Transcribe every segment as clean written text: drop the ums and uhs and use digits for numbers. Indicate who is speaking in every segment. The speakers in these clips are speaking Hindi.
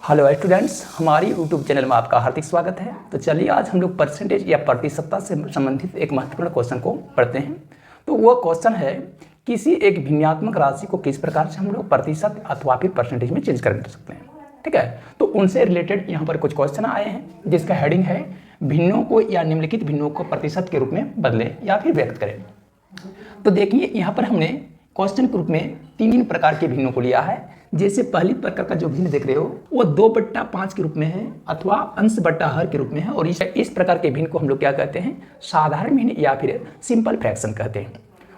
Speaker 1: हेलो स्टूडेंट्स, हमारी यूट्यूब चैनल में आपका हार्दिक स्वागत है। तो चलिए आज हम लोग परसेंटेज या प्रतिशतता से संबंधित एक महत्वपूर्ण क्वेश्चन को पढ़ते हैं। तो वो क्वेश्चन है, किसी एक भिन्नात्मक राशि को किस प्रकार से हम लोग प्रतिशत अथवा फिर परसेंटेज में चेंज कर सकते हैं। ठीक है, तो उनसे रिलेटेड यहाँ पर कुछ क्वेश्चन आए हैं जिसका हेडिंग है भिन्नों को या निम्नलिखित भिन्नों को प्रतिशत के रूप में बदलें या फिर व्यक्त करें। तो देखिए यहाँ पर हमने क्वेश्चन के रूप में तीन प्रकार के भिन्नों को लिया है। जैसे पहली प्रकार का जो भिन्न देख रहे हो वो 2/5 के रूप में है अथवा अंश बट्टा हर के रूप में है, और इस प्रकार के भिन्न को हम लोग क्या कहते हैं, साधारण भिन्न या फिर सिंपल फ्रैक्शन कहते हैं।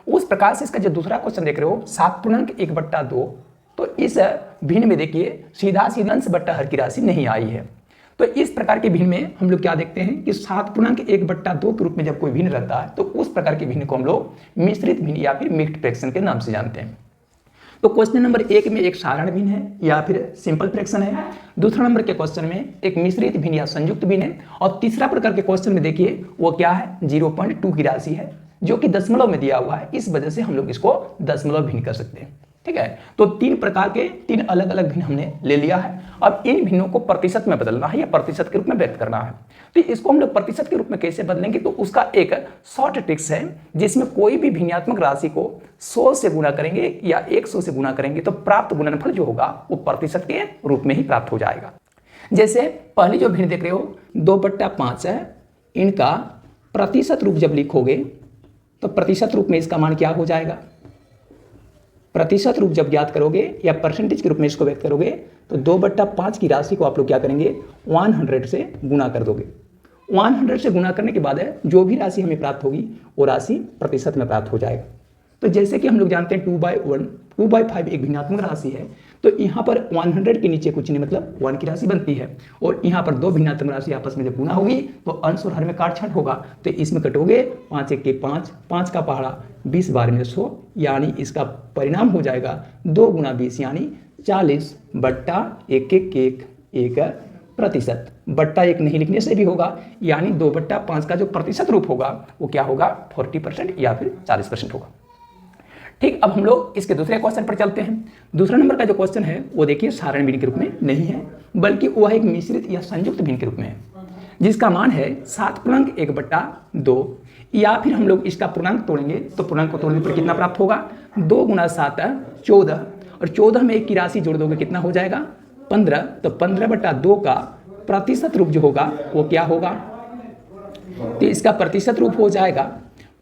Speaker 1: उस प्रकार से इसका जो दूसरा क्वेश्चन देख रहे हो 7.1/2, तो इस भिन्न में देखिए सीधा अंश बट्टा हर की राशि नहीं आई है। तो इस प्रकार के भिन्न में हम लोग क्या देखते हैं कि 7.1/2 के रूप में जब कोई भिन्न रहता है तो उस प्रकार के भिन्न को हम लोग मिश्रित भिन्न या फिर मिक्स्ड फ्रैक्शन के नाम से जानते हैं। तो क्वेश्चन नंबर 1 में एक साधारण भिन्न है या फिर सिंपल फ्रैक्शन है, दूसरा नंबर के क्वेश्चन में एक मिश्रित भिन्न या संयुक्त भिन्न है, और तीसरा प्रकार के क्वेश्चन में देखिए वो क्या है, 0.2 की राशि है जो कि दशमलव में दिया हुआ है। इस वजह से हम लोग इसको दशमलव भिन्न कर सकते हैं। ठीक है, तो तीन प्रकार के तीन अलग अलग भिन्न हमने ले लिया है। अब इन भिन्नों को प्रतिशत में बदलना है या प्रतिशत के रूप में व्यक्त करना है। तो इसको हम लोग प्रतिशत के रूप में कैसे बदलेंगे, तो उसका एक शॉर्ट ट्रिक्स है जिसमें कोई भी भिन्नात्मक राशि को 100 से गुना करेंगे या 100 से गुना करेंगे तो प्राप्त गुणनफल जो होगा वो प्रतिशत के रूप में ही प्राप्त हो जाएगा। जैसे पहली जो भिन्न देख रहे हो 2/5 है, इनका प्रतिशत रूप जब लिखोगे तो प्रतिशत रूप में इसका मान क्या हो जाएगा, प्रतिशत रूप जब ज्ञात करोगे या परसेंटेज के रूप में इसको व्यक्त करोगे तो 2/5 की राशि को आप लोग क्या करेंगे, 100 से गुना कर दोगे। 100 से गुना करने के बाद जो भी राशि हमें प्राप्त होगी वो राशि प्रतिशत में प्राप्त हो जाएगा। तो जैसे कि हम लोग जानते हैं 2/5 एक भिन्नात्मक राशि है, तो यहाँ पर 100 के नीचे कुछ नहीं मतलब 1 की राशि बनती है, और यहाँ पर दो भिन्नात्मक राशि आपस में जब गुना होगी तो अंश और हर में काटछाट होगा। तो इसमें कटोगे 5 1 के 5, 5 का पहाड़ा 20 बार में 100, यानी इसका परिणाम हो जाएगा 2 गुना 20 यानी 40/1 प्रतिशत। बट्टा 1 नहीं लिखने से भी होगा, यानी 2/5 का जो प्रतिशत रूप होगा वो क्या होगा, 40% या फिर 40% होगा। ठीक, अब हम लोग इसके दूसरे क्वेश्चन पर चलते हैं। दूसरा नंबर का जो क्वेश्चन है वो देखिए साधारण भिन्न के रूप में नहीं है, बल्कि वह एक मिश्रित या संयुक्त भिन्न के रूप में है, जिसका मान है 7.1/2, या फिर हम लोग इसका पूर्णांक तोड़ेंगे तो पूर्णांक को तोड़ने पर कितना प्राप्त होगा, 2 गुना 7 14, और 14 में 1 की राशि जोड़ दोगे कितना हो जाएगा, 15। तो 15/2 का प्रतिशत रूप जो होगा वो क्या होगा, तो इसका प्रतिशत रूप हो जाएगा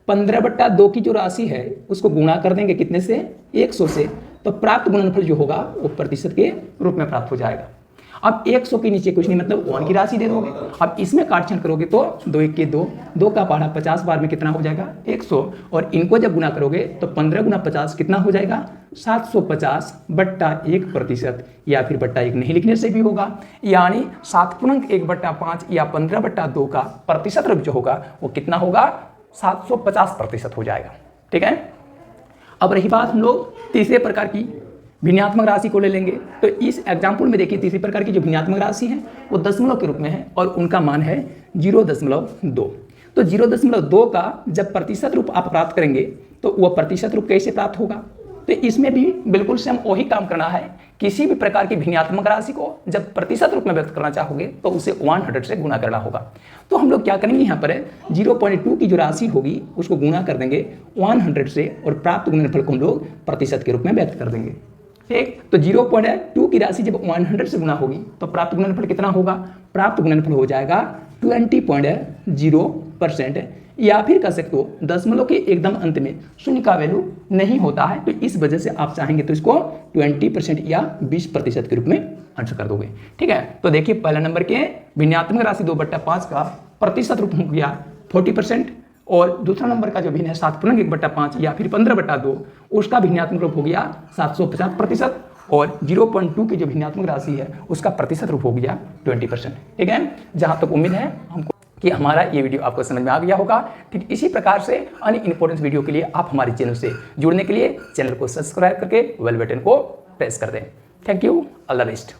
Speaker 1: 15/2 की जो राशि है उसको गुणा कर देंगे कितने से, 100 से, तो प्राप्त गुणनफल जो होगा वो प्रतिशत के रूप में प्राप्त हो जाएगा। अब 100 के नीचे कुछ नहीं मतलब 1 की राशि दे दोगे। अब इसमें काटछाट करोगे तो 2 1 के 2, 2 का पहाड़ा 50 बार में कितना हो जाएगा, 100, और इनको जब गुना करोगे तो 15 गुना 50 कितना हो जाएगा, 750/1 प्रतिशत, या फिर बट्टा 1 नहीं लिखने से भी होगा, यानी 7.1/5 या 15/2 का प्रतिशत रूप जो होगा वो कितना होगा, 750% हो जाएगा। ठीक है, अब रही बात हम लोग तीसरे प्रकार की भिन्नात्मक राशि को ले लेंगे। तो इस एग्जाम्पल में देखिए तीसरी प्रकार की जो भिन्नात्मक राशि है वो दशमलव के रूप में है और उनका मान है 0.2। तो 0.2 का जब प्रतिशत रूप आप प्राप्त करेंगे तो वह प्रतिशत रूप कैसे प्राप्त होगा, तो इसमें भी बिल्कुल से हम वही काम करना है। किसी भी प्रकार की भिन्नात्मक राशि को जब प्रतिशत रूप में व्यक्त करना चाहोगे तो उसे 100 से गुना करना होगा। तो हम लोग क्या करेंगे, यहाँ पर 0.2 की जो राशि होगी उसको गुना कर देंगे 100 से, और प्राप्त गुणनफल को हम लोग प्रतिशत के रूप में व्यक्त कर देंगे। ठीक, तो 0.2 की राशि जब 100 से गुना होगी तो प्राप्त गुणनफल कितना होगा, प्राप्त गुणनफल हो जाएगा 20.0%, या फिर कह सकते हो दशमलव के एकदम अंत में शून्य का वैल्यू नहीं होता है, तो इस वजह से आप चाहेंगे तो इसको 20% या 20% के रूप में आंसर कर दोगे। ठीक है, तो देखिए पहला नंबर के भिन्नात्मक राशि 2/5 का प्रतिशत रूप हो गया 40%, और दूसरा नंबर का जो भिन्न है 7.1/5 या फिर 15/2 उसका भिन्नात्मक रूप हो गया 750%, और 0.2 की जो भिन्नात्मक राशि है उसका प्रतिशत रूप हो गया 20%। ठीक है, जहाँ तक उम्मीद है हमको कि हमारा ये वीडियो आपको समझ में आ गया होगा। ठीक इसी प्रकार से अन्य इंपॉर्टेंट वीडियो के लिए आप हमारे चैनल से जुड़ने के लिए चैनल को सब्सक्राइब करके बेल बटन को प्रेस कर दें। Thank you, all the best.